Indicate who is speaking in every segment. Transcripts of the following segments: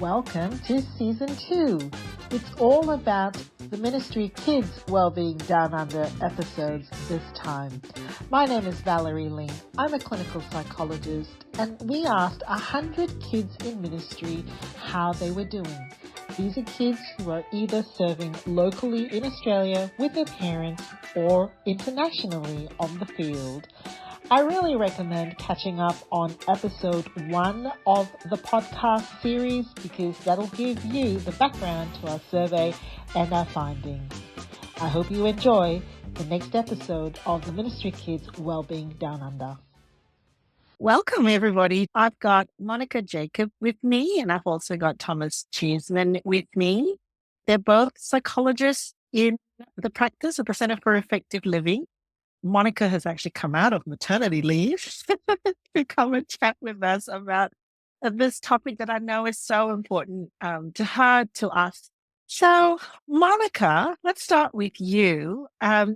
Speaker 1: Welcome to Season 2. It's all about the Ministry Kids Wellbeing Down Under episodes this time. My name is Valerie Lee. I'm a clinical psychologist, and we asked 100 kids in ministry how they were doing. These are kids who are either serving locally in Australia with their parents or internationally on the field. I really recommend catching up on episode 1 of the podcast series because that'll give you the background to our survey and our findings. I hope you enjoy the next episode of the Ministry Kids Wellbeing Down Under. Welcome, everybody. I've got Monica Jacob with me, and I've also got Thomas Cheeseman with me. They're both psychologists in the practice of the Centre for Effective Living. Monica has actually come out of maternity leave to come and chat with us about this topic that I know is so important to her, to us. So, Monica, let's start with you.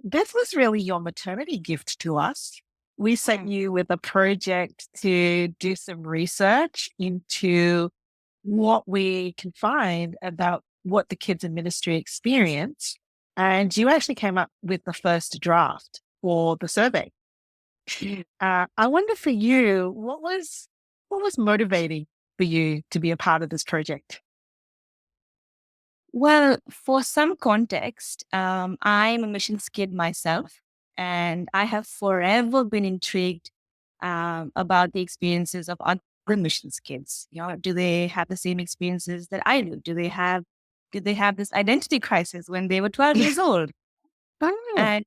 Speaker 1: This was really your maternity gift to us. We sent you with a project to do some research into what we can find about what the kids in ministry experience. And you actually came up with the first draft for the survey. I wonder for you, what was motivating for you to be a part of this project?
Speaker 2: Well, for some context, I'm a missions kid myself, and I have forever been intrigued about the experiences of other missions kids. You know, do they have the same experiences that I do? Did they have this identity crisis when they were 12 years old? And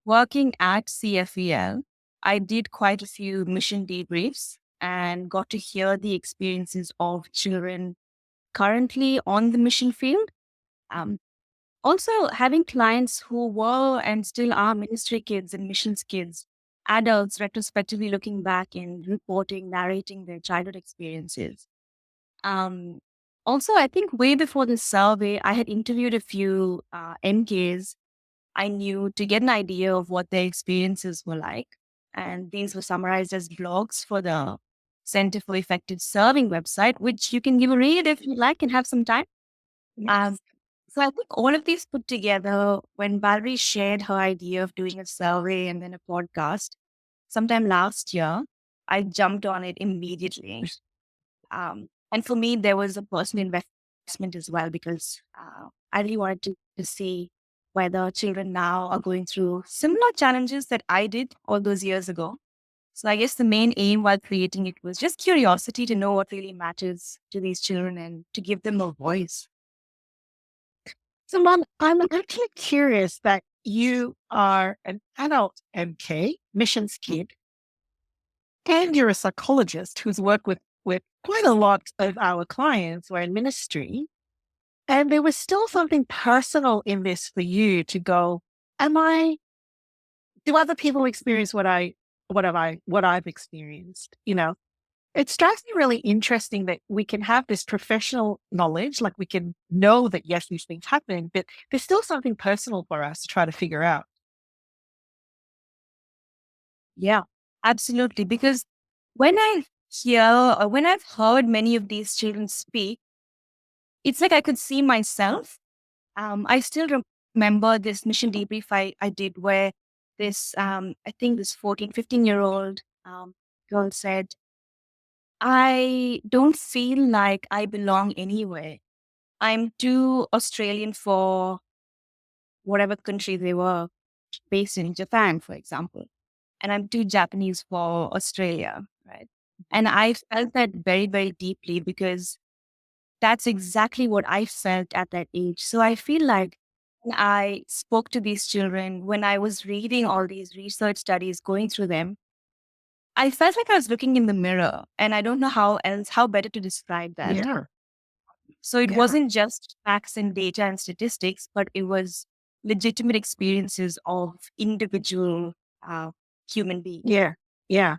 Speaker 2: working at CFEL, I did quite a few mission debriefs and got to hear the experiences of children currently on the mission field. Also, having clients who were and still are ministry kids and missions kids, adults retrospectively looking back and reporting, narrating their childhood experiences. Also, I think way before this survey, I had interviewed a few MKs I knew to get an idea of what their experiences were like. And these were summarized as blogs for the Center for Effective Serving website, which you can give a read if you like and have some time.
Speaker 1: Yes.
Speaker 2: So I think all of these put together, when Valerie shared her idea of doing a survey and then a podcast, sometime last year, I jumped on it immediately. And for me, there was a personal investment as well, because I really wanted to see whether children now are going through similar challenges that I did all those years ago. So I guess the main aim while creating it was just curiosity to know what really matters to these children and to give them a voice.
Speaker 1: So, Mom, I'm actually curious that you are an adult MK, missions kid, and you're a psychologist who's worked with quite a lot of our clients who are in ministry. And there was still something personal in this for you to go, do other people experience what I've experienced? You know, it strikes me really interesting that we can have this professional knowledge, like we can know that, yes, these things happen, but there's still something personal for us to try to figure out.
Speaker 2: Yeah, absolutely. Because when I hear or when I've heard many of these children speak, it's like I could see myself. I still remember this mission debrief I did where this, I think this 14, 15-year-old girl said, I don't feel like I belong anywhere. I'm too Australian for whatever country they were based in, Japan, for example. And I'm too Japanese for Australia, right? And I felt that very, very deeply because that's exactly what I felt at that age. So I feel like when I spoke to these children, when I was reading all these research studies, going through them, I felt like I was looking in the mirror, and I don't know how better to describe that.
Speaker 1: Yeah.
Speaker 2: So it
Speaker 1: Yeah.
Speaker 2: wasn't just facts and data and statistics, but it was legitimate experiences of individual human beings.
Speaker 1: Yeah. Yeah.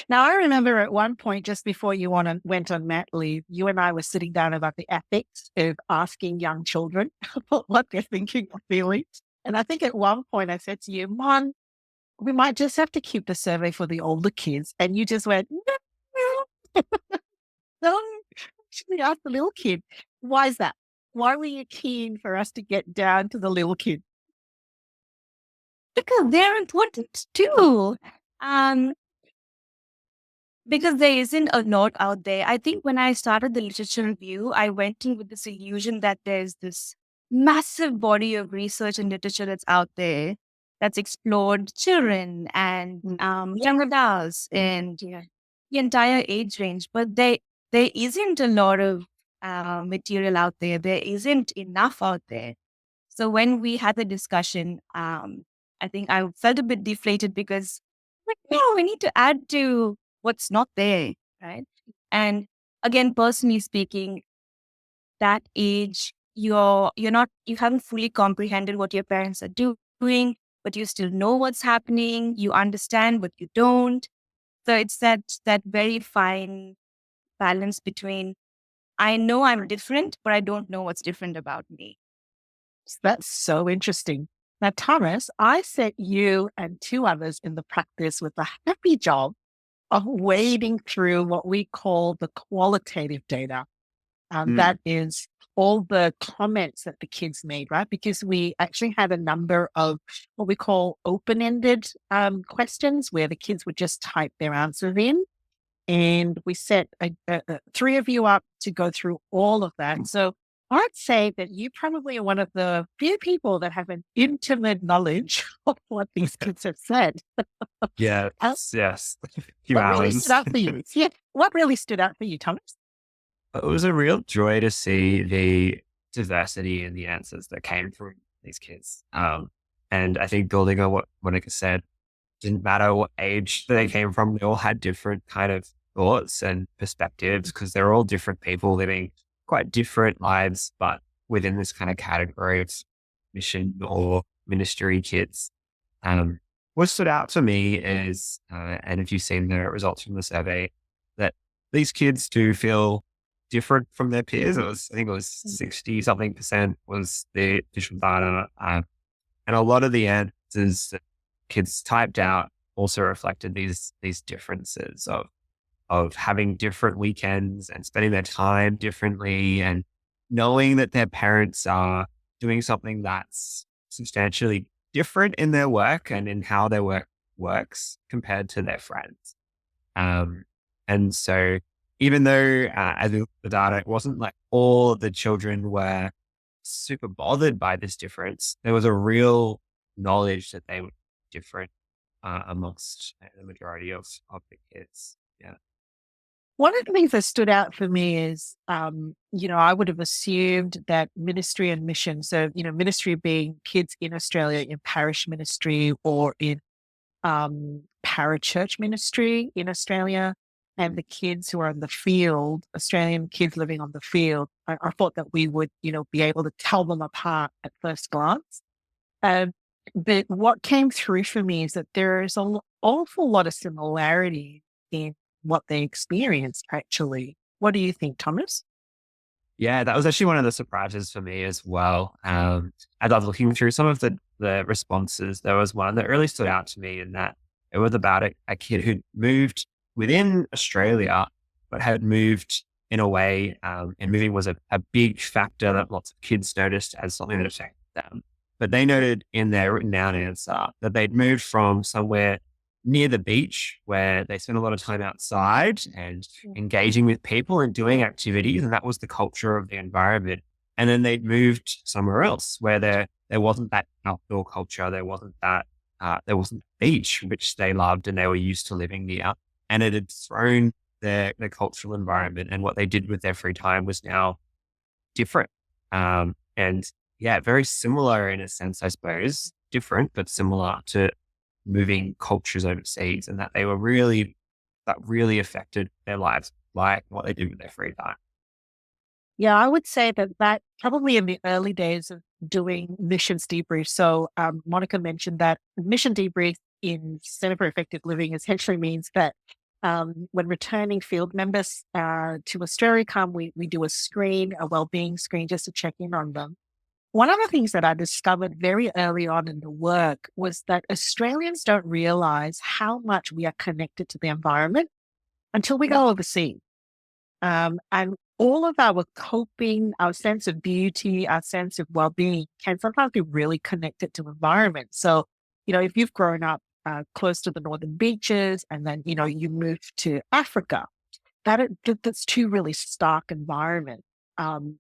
Speaker 1: Now, I remember at one point, just before you went on mat leave, you and I were sitting down about the ethics of asking young children about what they're thinking or feeling. And I think at one point I said to you, Mon, we might just have to keep the survey for the older kids. And you just went, no, no, We asked the little kid. Why is that? Why were you keen for us to get down to the little kid?
Speaker 2: Because they're important too. Um, because there isn't a lot out there. I think when I started the literature review, I went in with this illusion that there's this massive body of research and literature that's out there that's explored children and young adults and the entire age range. But there isn't a lot of material out there. There isn't enough out there. So when we had the discussion, I think I felt a bit deflated because, like, no, we need to add to what's not there, right? And again, personally speaking, that age, you haven't fully comprehended what your parents are doing, but you still know what's happening. You understand, but you don't. So it's that very fine balance between I know I'm different, but I don't know what's different about me.
Speaker 1: That's so interesting. Now, Thomas, I set you and two others in the practice with the happy job of wading through what we call the qualitative data. That is all the comments that the kids made, right? Because we actually had a number of what we call open-ended questions where the kids would just type their answers in. And we set three of you up to go through all of that. So I'd say that you probably are one of the few people that have an intimate knowledge of what these kids have said.
Speaker 3: Yes.
Speaker 1: What really stood out for you? Yeah. What really stood out for you, Thomas?
Speaker 3: It was a real joy to see the diversity in the answers that came from these kids. And I think building on what Monica said, didn't matter what age they came from, they all had different kind of thoughts and perspectives because they're all different people living quite different lives, but within this kind of category of mission or ministry kids. What stood out to me is, and if you've seen the results from the survey, that these kids do feel different from their peers. I think it was 60 something percent was the official data. And a lot of the answers that kids typed out also reflected these differences of having different weekends and spending their time differently and knowing that their parents are doing something that's substantially different in their work and in how their work works compared to their friends. And so even though as the data, it wasn't like all of the children were super bothered by this difference, there was a real knowledge that they were different amongst the majority of the kids. Yeah.
Speaker 1: One of the things that stood out for me is, I would have assumed that ministry and mission, so, ministry being kids in Australia in parish ministry or in parachurch ministry in Australia, and the kids who are in the field, Australian kids living on the field, I thought that we would, be able to tell them apart at first glance. But what came through for me is that there is an awful lot of similarity in what they experienced, actually. What do you think, Thomas?
Speaker 3: Yeah, that was actually one of the surprises for me as well. As I was looking through some of the responses, there was one that really stood out to me in that it was about a kid who moved within Australia, but had moved in a way, and moving was a big factor that lots of kids noticed as something that affected them. But they noted in their written down answer that they'd moved from somewhere near the beach where they spent a lot of time outside and engaging with people and doing activities. And that was the culture of the environment. And then they'd moved somewhere else where there wasn't that outdoor culture. There wasn't that, there wasn't the beach, which they loved and they were used to living near. And it had thrown their cultural environment, and what they did with their free time was now different. And yeah, very similar in a sense, I suppose, different, but similar to moving cultures overseas, and that really affected their lives, like what they did with their free time.
Speaker 1: Yeah, I would say that probably in the early days of doing missions debrief. So Monica mentioned that mission debrief in Center for Effective Living essentially means that when returning field members to Australia come, we do a wellbeing screen just to check in on them. One of the things that I discovered very early on in the work was that Australians don't realize how much we are connected to the environment until we go overseas. And all of our coping, our sense of beauty, our sense of well-being can sometimes be really connected to environment. So, if you've grown up close to the northern beaches and then, you move to Africa, that's two really stark environments. And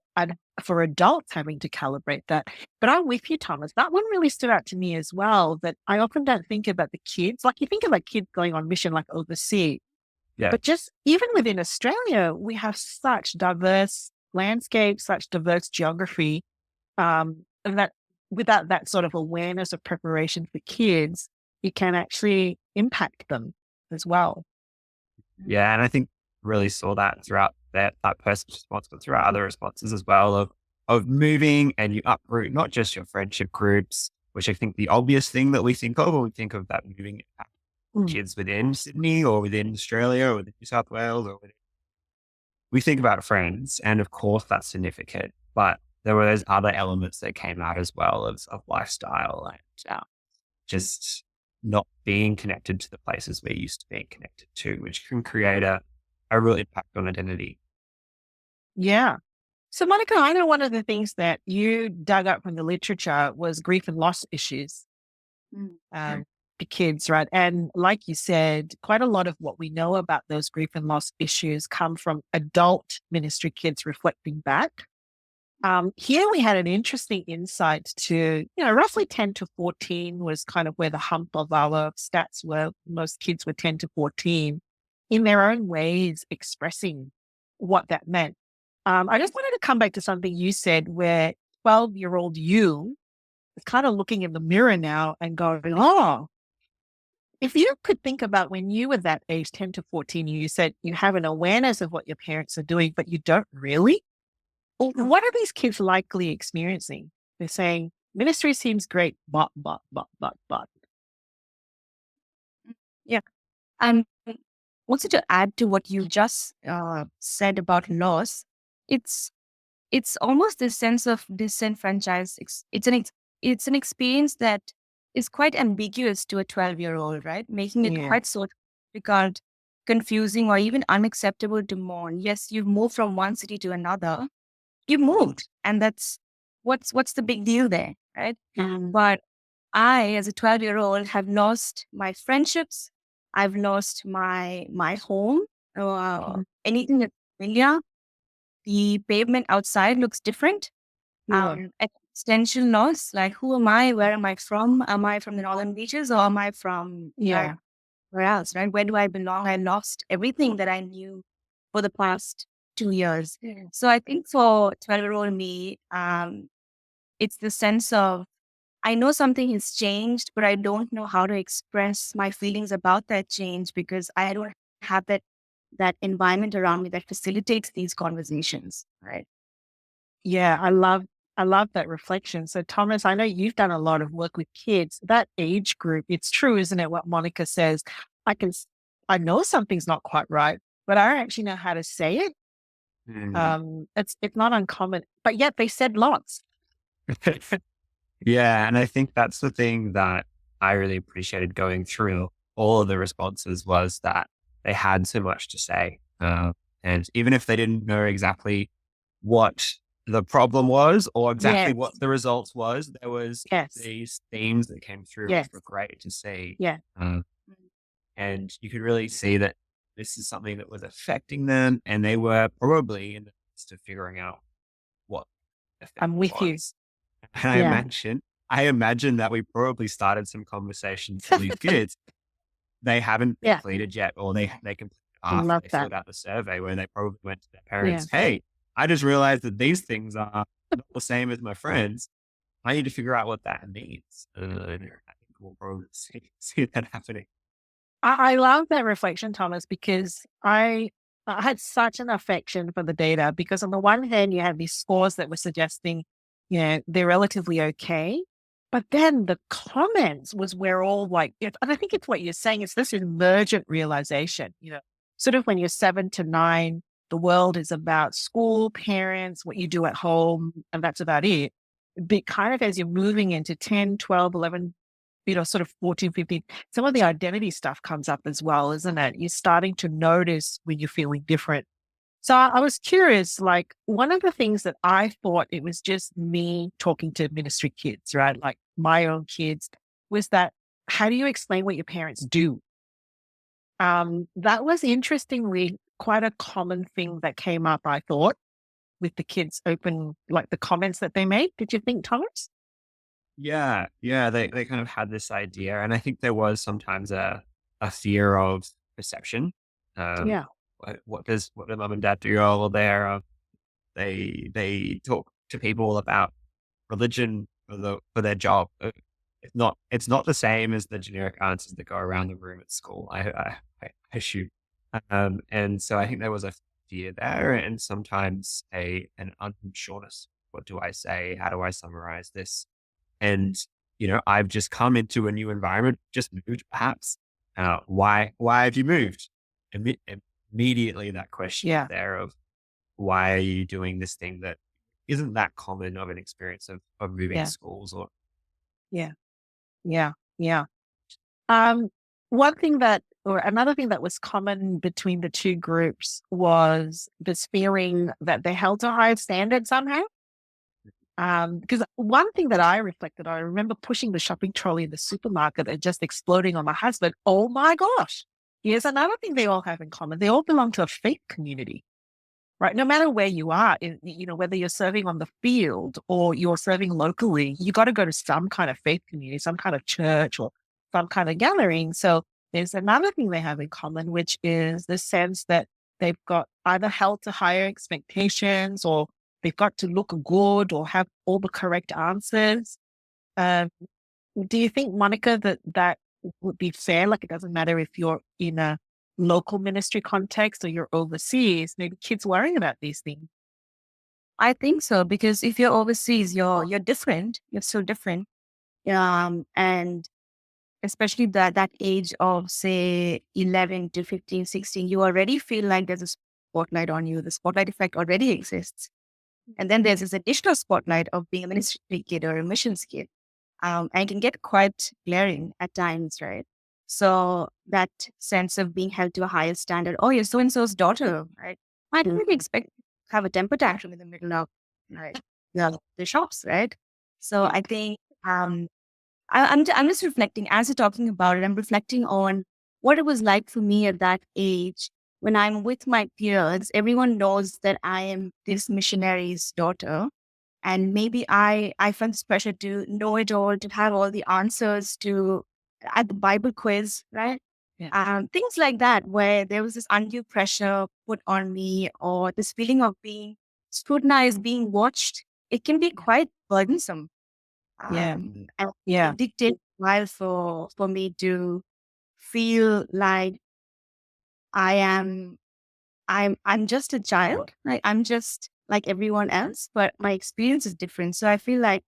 Speaker 1: for adults having to calibrate that. But I'm with you, Thomas. That one really stood out to me as well, that I often don't think about the kids. Like you think about kids going on mission like overseas,
Speaker 3: Yeah.
Speaker 1: but just even within Australia, we have such diverse landscapes, such diverse geography, and that without that sort of awareness of preparation for kids, it can actually impact them as well.
Speaker 3: Yeah. And I think really saw that throughout that person's response, but throughout other responses as well of moving, and you uproot not just your friendship groups, which I think the obvious thing that we think of when we think of that moving
Speaker 1: Mm.
Speaker 3: kids within Sydney or within Australia or within New South Wales we think about friends, and of course that's significant, but there were those other elements that came out as well of lifestyle and just not being connected to the places we're used to being connected to, which can create a real impact on identity.
Speaker 1: Yeah. So, Monica, I know one of the things that you dug up from the literature was grief and loss issues for kids, right? And like you said, quite a lot of what we know about those grief and loss issues come from adult ministry kids reflecting back. Here we had an interesting insight to, roughly 10 to 14 was kind of where the hump of our stats were. Most kids were 10 to 14 in their own ways expressing what that meant. I just wanted to come back to something you said where 12-year-old you is kind of looking in the mirror now and going, oh, if you could think about when you were that age, 10 to 14, you said you have an awareness of what your parents are doing, but you don't really. Well, what are these kids likely experiencing? They're saying, ministry seems great, but.
Speaker 2: Yeah. And also to add to what you just said about loss, it's almost this sense of disenfranchised. It's an experience that is quite ambiguous to a 12-year-old, right? Making it quite so difficult, confusing, or even unacceptable to mourn. Yes, you've moved from one city to another. You moved, and that's what's the big deal there, right? But I, as a 12-year-old, have lost my friendships. I've lost my home. Anything that's familiar. The pavement outside looks different. Existential loss, like who am I? Where am I from? Am I from the northern beaches, or am I from where else? Right? Where do I belong? I lost everything that I knew for the past 2 years. So I think for 12-year-old me, it's the sense of I know something has changed, but I don't know how to express my feelings about that change because I don't have that environment around me that facilitates these conversations, right?
Speaker 1: Yeah, I love that reflection. So, Thomas, I know you've done a lot of work with kids. That age group, it's true, isn't it? What Monica says, I know something's not quite right, but I don't actually know how to say it. It's not uncommon, but yet they said lots.
Speaker 3: Yeah. And I think that's the thing that I really appreciated going through all of the responses was that they had so much to say. And even if they didn't know exactly what the problem was or exactly what the results was, there was these themes that came through which were great to see. And you could really see that this is something that was affecting them, and they were probably in the midst of figuring out what
Speaker 1: I'm with you.
Speaker 3: And I imagine that we probably started some conversations with these kids. They haven't completed yet, or they completed after they filled out the survey, where they probably went to their parents, hey, I just realized that these things are not the same as my friends. I need to figure out what that means. I think we'll probably see that happening.
Speaker 1: I love that reflection, Thomas, because I had such an affection for the data because on the one hand, you had these scores that were suggesting, they're relatively okay. But then the comments was where all like, and I think it's what you're saying, it's this emergent realization, sort of when you're 7 to 9, the world is about school, parents, what you do at home, and that's about it. But kind of as you're moving into 10, 12, 11, sort of 14, 15, some of the identity stuff comes up as well, isn't it? You're starting to notice when you're feeling different. So I was curious, like one of the things that I thought it was just me talking to ministry kids, right? Like my own kids, was that how do you explain what your parents do? That was interestingly quite a common thing that came up, I thought, with the kids open, like the comments that they made. Did you think, Thomas?
Speaker 3: Yeah, yeah, they kind of had this idea, and I think there was sometimes a fear of perception. Um,
Speaker 1: Yeah.
Speaker 3: what do mum and dad do? Oh, well, they talk to people about religion for their job. It's not the same as the generic answers that go around the room at school. I assume, and so I think there was a fear there, and sometimes an unsureness. What do I say? How do I summarize this? And, I've just come into a new environment, just moved perhaps. Why have you moved? Imme- Immediately that question
Speaker 1: Yeah.
Speaker 3: there of why are you doing this thing that isn't that common of an experience of moving
Speaker 1: Yeah.
Speaker 3: schools or
Speaker 1: Yeah. Yeah. Yeah. Um, one thing that, or another thing that was common between the two groups was this feeling that they held to a higher standard somehow. Because one thing that I reflected, I remember pushing the shopping trolley in the supermarket and just exploding on my husband. Oh my gosh. Here's another thing they all have in common. They all belong to a faith community, right? No matter where you are, whether you're serving on the field or you're serving locally, you got to go to some kind of faith community, some kind of church or some kind of gathering. So there's another thing they have in common, which is the sense that they've got either held to higher expectations or they've got to look good or have all the correct answers. Um, do you think, Monica, that would be fair? Like, it doesn't matter if you're in a local ministry context or you're overseas, maybe kids worrying about these things.
Speaker 2: I think so, because if you're overseas, you're different. You're so different. And especially that age of say 11 to 15, 16, you already feel like there's a spotlight on you. The spotlight effect already exists. And then there's this additional spotlight of being a ministry kid or a missions kid. And it can get quite glaring at times, right? So that sense of being held to a higher standard. Oh, you're so and so's daughter, right? I didn't really expect to have a temper tantrum in the middle of right the shops, right? So I think I'm just reflecting as you're talking about it. I'm reflecting on what it was like for me at that age when I'm with my peers. Everyone knows that I am this missionary's daughter, and maybe I felt this pressure to know it all, to have all the answers to at the Bible quiz, right?
Speaker 1: Yeah.
Speaker 2: Things like that, where there was this undue pressure put on me, or this feeling of being scrutinized, being watched. It can be quite burdensome.
Speaker 1: Yeah.
Speaker 2: And
Speaker 1: Yeah.
Speaker 2: it did take a while for me to feel like I am I'm just a child. Like I'm just like everyone else, but my experience is different. So I feel like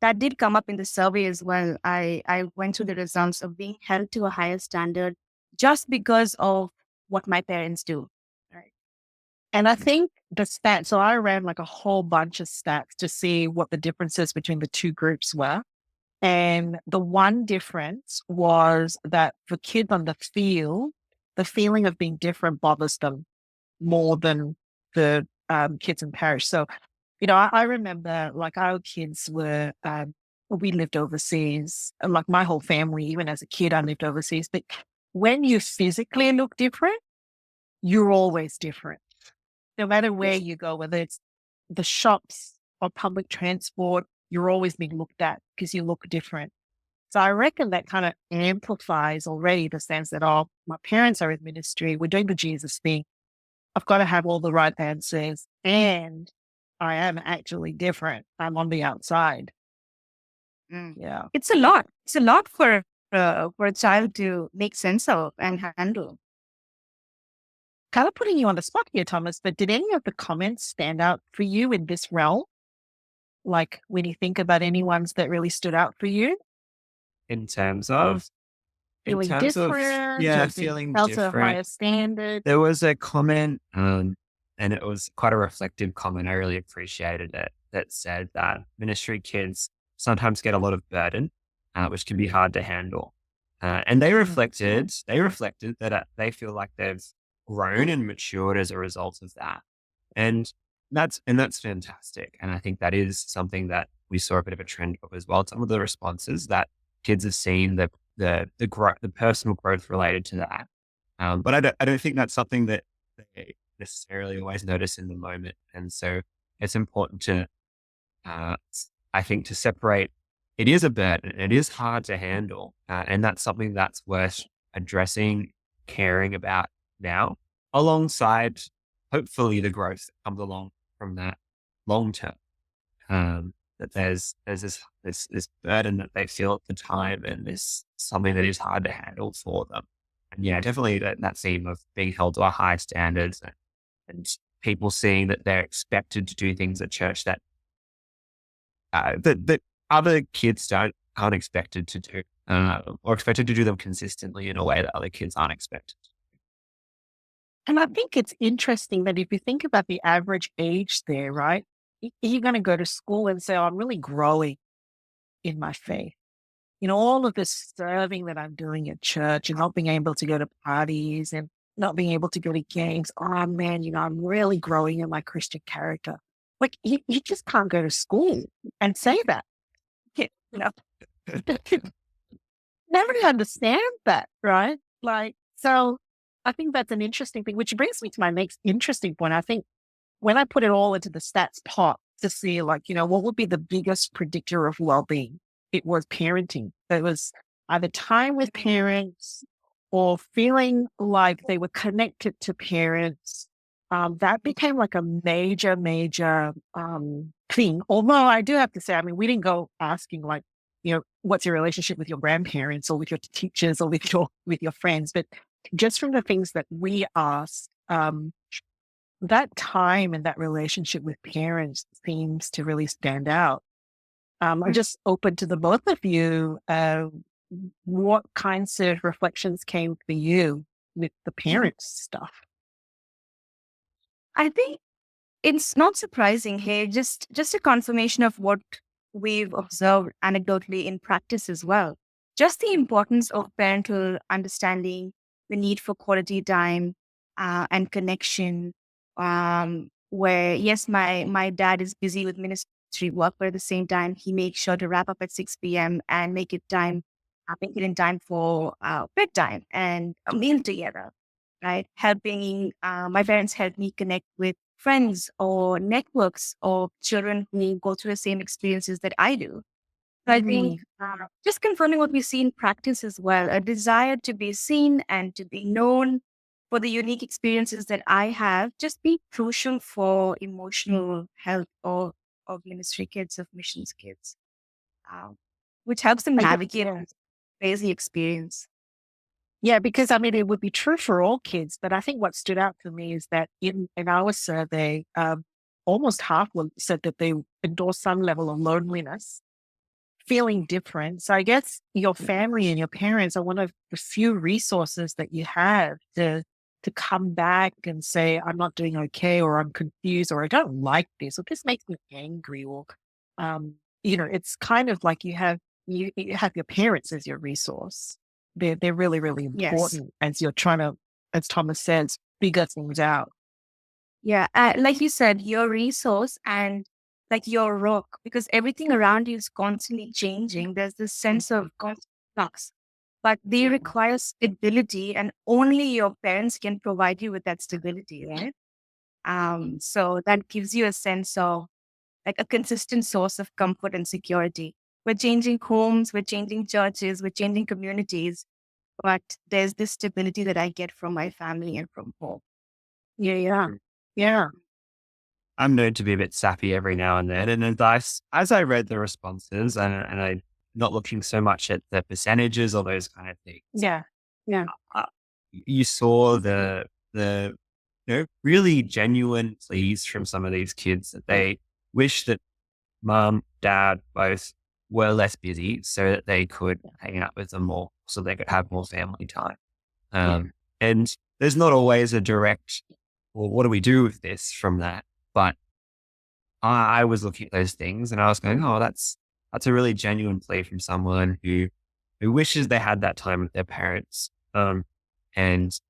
Speaker 2: that did come up in the survey as well. I went through the results of being held to a higher standard just because of what my parents do. Right.
Speaker 1: And I think the stats, so I ran like a whole bunch of stats to see what the differences between the two groups were. And the one difference was that for kids on the field, the feeling of being different bothers them more than the kids in parish. So, I remember like our kids were, we lived overseas, and like my whole family, even as a kid, I lived overseas. But when you physically look different, you're always different. No matter where you go, whether it's the shops or public transport, you're always being looked at because you look different. So I reckon that kind of amplifies already the sense that, oh, my parents are in ministry. We're doing the Jesus thing. I've got to have all the right answers. And I am actually different. I'm on the outside.
Speaker 2: Mm.
Speaker 1: Yeah.
Speaker 2: It's a lot. It's a lot for a child to make sense of and handle.
Speaker 1: Kind of putting you on the spot here, Thomas, but did any of the comments stand out for you in this realm? Like when you think about any ones that really stood out for you?
Speaker 3: in terms of
Speaker 1: Feeling different,
Speaker 3: yeah,
Speaker 1: or being
Speaker 3: feeling
Speaker 1: held to a
Speaker 3: different.
Speaker 1: higher standard?
Speaker 3: There was a comment, and it was quite a reflective comment. I really appreciated it. That said that ministry kids sometimes get a lot of burden, which can be hard to handle. And they reflected that they feel like they've grown and matured as a result of that. And that's fantastic. And I think that is something that we saw a bit of a trend of as well. Some of the responses that kids have seen, the growth, the personal growth related to that. But I don't think that's something that they necessarily always notice in the moment. And so it's important to, I think, to separate. It is a burden. It is hard to handle, and that's something that's worth addressing, caring about now, alongside hopefully the growth that comes along from that long term. That there's this burden that they feel at the time, and this something that is hard to handle for them. And yeah, definitely that theme of being held to a high standards, and people seeing that they're expected to do things at church that that other kids aren't expected to do, or expected to do them consistently in a way that other kids aren't expected.
Speaker 1: And I think it's interesting that if you think about the average age there, right? You're going to go to school and say, "Oh, I'm really growing in my faith. All of this serving that I'm doing at church and not being able to go to parties and not being able to go to games. Oh man, I'm really growing in my Christian character." Like you just can't go to school and say that. You know, never understand that, right? Like, so I think that's an interesting thing, which brings me to my next interesting point. I think when I put it all into the stats pot to see, like, what would be the biggest predictor of well-being, it was parenting. It was either time with parents or feeling like they were connected to parents. That became like a major, major thing. Although I do have to say, I mean, we didn't go asking like, what's your relationship with your grandparents or with your teachers or with your friends, but just from the things that we asked, that time and that relationship with parents seems to really stand out. I'm just open to the both of you. What kinds of reflections came for you with the parents stuff?
Speaker 2: I think it's not surprising here, just a confirmation of what we've observed anecdotally in practice as well. Just the importance of parental understanding, the need for quality time and connection. Where yes, my dad is busy with ministry work, but at the same time, he makes sure to wrap up at 6 p.m. and make it in time for bedtime and a meal together. Right, helping my parents help me connect with friends or networks or children who go through the same experiences that I do. So I think just confirming what we see in practice as well, a desire to be seen and to be known for the unique experiences that I have, just be crucial for emotional health of ministry kids, of missions kids, which helps them navigate a crazy experience.
Speaker 1: Yeah, because I mean, it would be true for all kids, but I think what stood out for me is that in our survey, almost half said that they endorse some level of loneliness, feeling different. So I guess your family and your parents are one of the few resources that you have to come back and say, "I'm not doing okay," or "I'm confused," or "I don't like this," or "this makes me angry," or it's kind of like you have your parents as your resource. They're really, really
Speaker 2: Yes.
Speaker 1: important as you're trying to, as Thomas says, figure things out.
Speaker 2: Yeah. Like you said, your resource and like your rock, because everything around you is constantly changing. There's this sense of constant flux, but they require stability, and only your parents can provide you with that stability, right? So that gives you a sense of like a consistent source of comfort and security. We're changing homes, we're changing churches, we're changing communities, but there's this stability that I get from my family and from home.
Speaker 1: Yeah.
Speaker 3: I'm known to be a bit sappy every now and then. And as I read the responses, and I'm not looking so much at the percentages or those kind of things,
Speaker 1: Yeah. Yeah.
Speaker 3: you saw the really genuine pleas from some of these kids that they wish that mom, dad both were less busy so that they could hang out with them more, so they could have more family time. And there's not always a direct, well, what do we do with this from that? But I was looking at those things and I was going, oh, that's a really genuine plea from someone who wishes they had that time with their parents. And,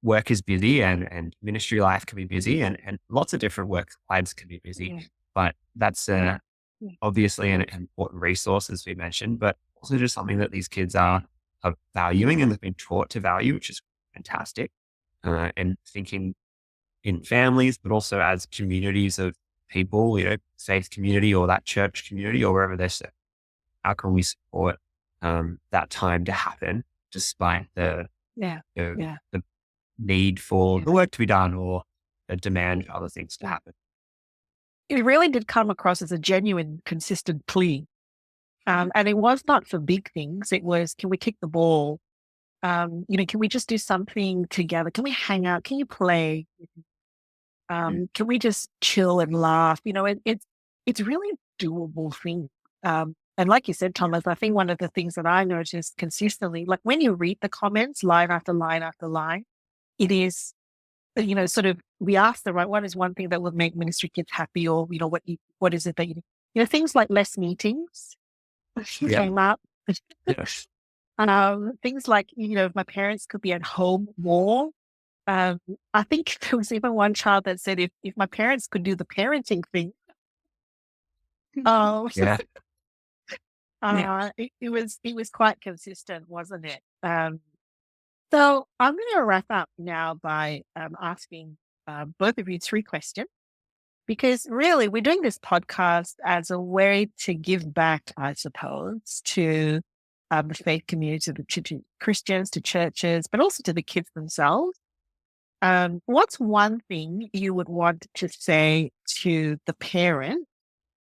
Speaker 3: work is busy and ministry life can be busy and lots of different work lives can be busy.
Speaker 2: Yeah.
Speaker 3: But that's
Speaker 2: Yeah.
Speaker 3: obviously an important resource, as we mentioned, but also just something that these kids are valuing and they've been taught to value, which is fantastic. And thinking in families, but also as communities of people, faith community or that church community or wherever they're set. How can we support that time to happen despite
Speaker 2: Yeah. Yeah.
Speaker 3: the need for
Speaker 2: Yeah.
Speaker 3: the work to be done or the demand for other things to happen?
Speaker 1: It really did come across as a genuine, consistent plea. And it was not for big things. It was, can we kick the ball? Can we just do something together? Can we hang out? Can you play? Can we just chill and laugh? It's really doable thing. And like you said, Thomas, I think one of the things that I noticed consistently, like when you read the comments line after line after line, it is, sort of, we ask the right, what is one thing that would make ministry kids happy? Or, what is it that things like less meetings
Speaker 3: Yeah.
Speaker 1: came up.
Speaker 3: Yes.
Speaker 1: Things like, if my parents could be at home more. I think there was even one child that said, if my parents could do the parenting thing,
Speaker 3: Yeah.
Speaker 1: it was quite consistent, wasn't it? So I'm going to wrap up now by asking both of you 3 questions, because really we're doing this podcast as a way to give back, I suppose, to the faith community, to Christians, to churches, but also to the kids themselves. What's one thing you would want to say to the parent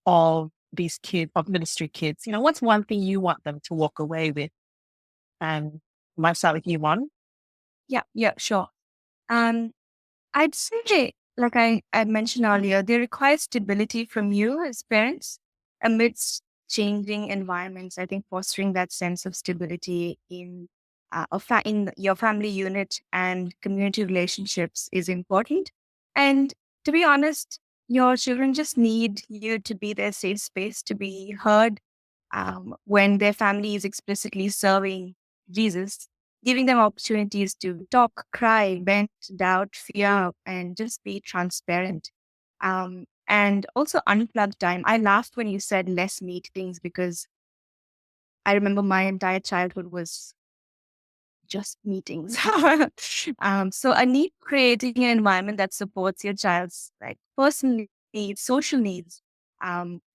Speaker 1: of these kids, of ministry kids? What's one thing you want them to walk away with? Might start with you, Mon.
Speaker 2: Yeah, sure. I'd say, like I mentioned earlier, they require stability from you as parents amidst changing environments. I think fostering that sense of stability in in your family unit and community relationships is important. And to be honest, your children just need you to be their safe space, to be heard when their family is explicitly serving Jesus, giving them opportunities to talk, cry, vent, doubt, fear, and just be transparent. And also unplug time. I laughed when you said less meetings because I remember my entire childhood was just meetings. So I need creating an environment that supports your child's personal needs, social needs,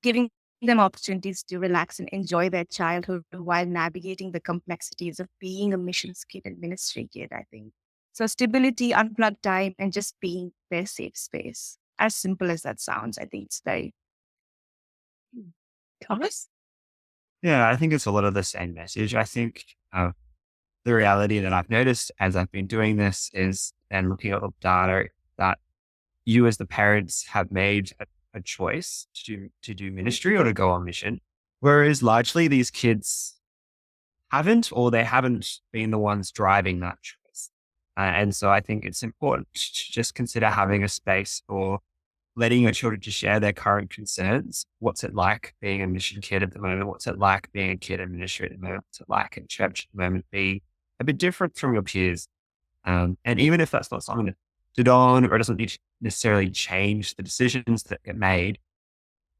Speaker 2: giving them opportunities to relax and enjoy their childhood while navigating the complexities of being a missions kid and ministry kid, I think. So stability, unplugged time, and just being their safe space. As simple as that sounds, I think it's very.
Speaker 1: Thomas?
Speaker 3: Yeah, I think it's a lot of the same message. I think the reality that I've noticed as I've been doing this is, and looking at the data, that you as the parents have made a choice to do ministry or to go on mission, whereas largely these kids haven't, or they haven't been the ones driving that choice. And so I think it's important to just consider having a space or letting your children to share their current concerns. What's it like being a mission kid at the moment? What's it like being a kid in ministry at the moment? What's it like in church at the moment? Being a bit different from your peers. And even if that's not something to sit on or it doesn't need to necessarily change the decisions that get made,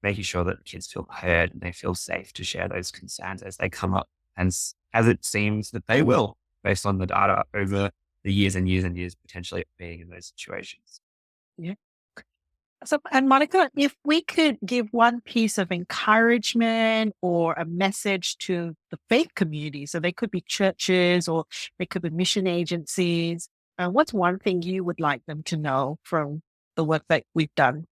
Speaker 3: making sure that the kids feel heard and they feel safe to share those concerns as they come up, and as it seems that they will, based on the data over the years and years and years potentially of being in those situations.
Speaker 1: Yeah. So, and Monica, if we could give one piece of encouragement or a message to the faith community, so they could be churches or they could be mission agencies, what's one thing you would like them to know from the work that we've done?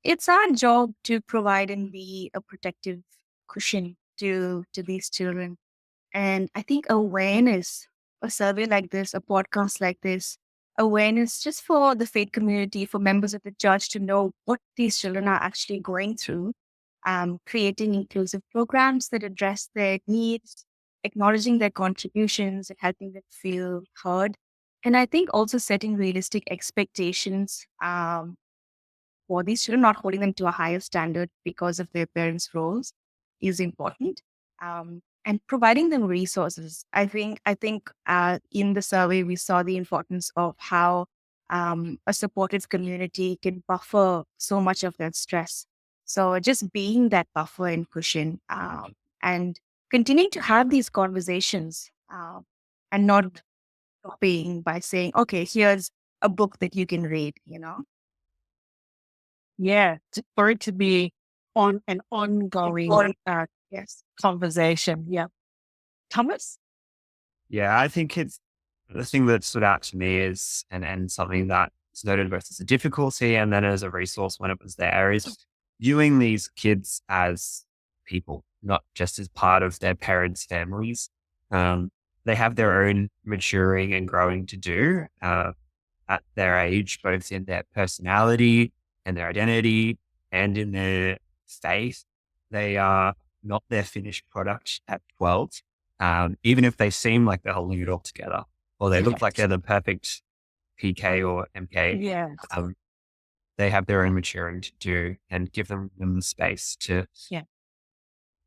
Speaker 2: It's our job to provide and be a protective cushion to these children. And I think awareness, a survey like this, a podcast like this, awareness just for the faith community, for members of the church to know what these children are actually going through, creating inclusive programs that address their needs, acknowledging their contributions and helping them feel heard. And I think also setting realistic expectations for these children, not holding them to a higher standard because of their parents' roles is important. and providing them resources. I think in the survey we saw the importance of how a supportive community can buffer so much of that stress. So just being that buffer and cushion, and continuing to have these conversations, and not stopping by saying, "Okay, here's a book that you can read."
Speaker 1: Yeah, for it to be on an ongoing
Speaker 2: Yes.
Speaker 1: conversation. Yeah. Thomas?
Speaker 3: Yeah, I think it's the thing that stood out to me is, and something that's noted both as a difficulty and then as a resource when it was there, is viewing these kids as people, not just as part of their parents' families. They have their own maturing and growing to do at their age, both in their personality and their identity and in their faith. They are not their finished product at 12. Even if they seem like they're holding it all together, or they look like they're the perfect PK or MK,
Speaker 1: Yeah.
Speaker 3: they have their own maturing to do, and give them the space to
Speaker 1: Yeah.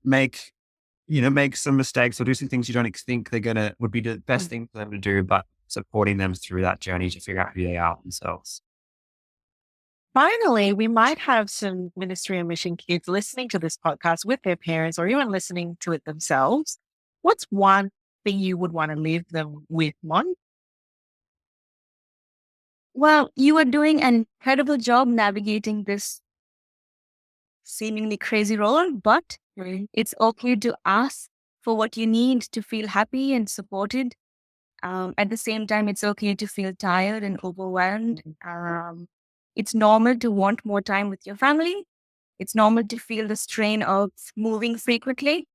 Speaker 3: make, make some mistakes or do some things you don't think would be the best thing for them to do, but supporting them through that journey to figure out who they are themselves.
Speaker 1: Finally, we might have some ministry and mission kids listening to this podcast with their parents or even listening to it themselves. What's one thing you would want to leave them with, Mon?
Speaker 2: Well, you are doing an incredible job navigating this seemingly crazy role, but it's okay to ask for what you need to feel happy and supported. At the same time, it's okay to feel tired and overwhelmed. It's normal to want more time with your family. It's normal to feel the strain of moving frequently.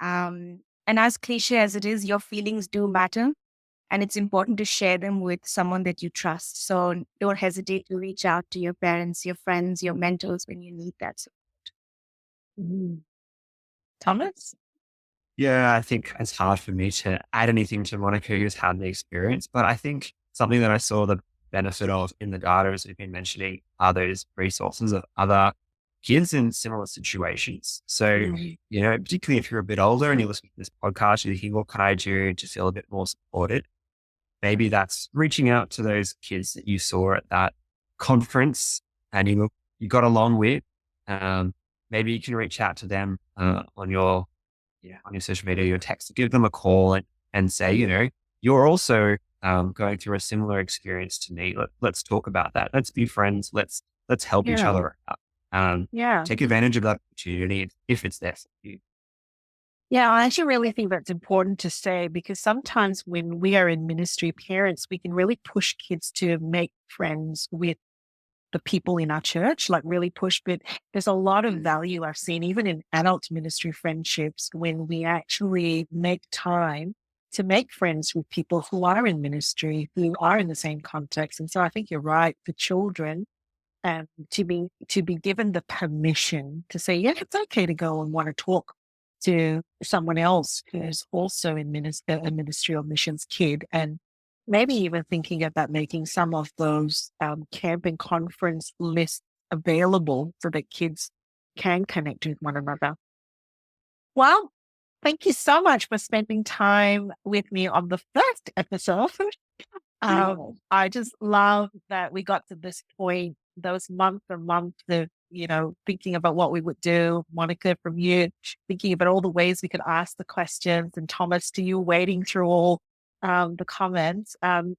Speaker 2: And as cliche as it is, your feelings do matter. And it's important to share them with someone that you trust. So don't hesitate to reach out to your parents, your friends, your mentors when you need that support.
Speaker 1: Thomas?
Speaker 3: Yeah, I think it's hard for me to add anything to Monica, who's had the experience, but I think something that I saw the benefit of in the data, as we've been mentioning, are those resources of other kids in similar situations. So, particularly if you're a bit older and you're listening to this podcast, you're thinking, what can I do to feel a bit more supported? Maybe that's reaching out to those kids that you saw at that conference and you got along with. Maybe you can reach out to them on your social media, your text, give them a call and say, you're also going through a similar experience to me. Let's talk about that. Let's be friends. Let's help each other out. Take advantage of that opportunity if it's there for you.
Speaker 1: Yeah, I actually really think that's important to say, because sometimes when we are in ministry, parents, we can really push kids to make friends with the people in our church, like really push. But there's a lot of value I've seen even in adult ministry friendships when we actually make time to make friends with people who are in ministry, who are in the same context. And so I think you're right, for children, to be given the permission to say, yeah, it's okay to go and want to talk to someone else who's also in a ministry or missions kid, and maybe even thinking about making some of those camp and conference lists available so that kids can connect with one another. Well, thank you so much for spending time with me on the first episode. I just love that we got to this point, those months and months of, thinking about what we would do. Monica, from you, thinking about all the ways we could ask the questions, and Thomas, to you wading through all the comments.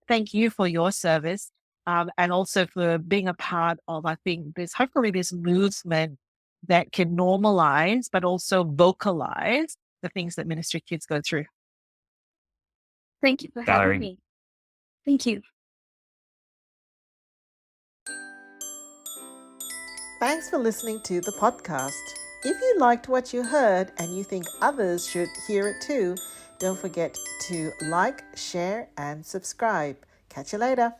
Speaker 1: Thank you for your service, and also for being a part of, I think, hopefully this movement that can normalize, but also vocalize the things that ministry kids go through.
Speaker 2: Thank you for
Speaker 3: Valerie.
Speaker 2: having me. Thank you.
Speaker 1: Thanks for listening to the podcast. If you liked what you heard and you think others should hear it too, don't forget to like, share, and subscribe. Catch you later.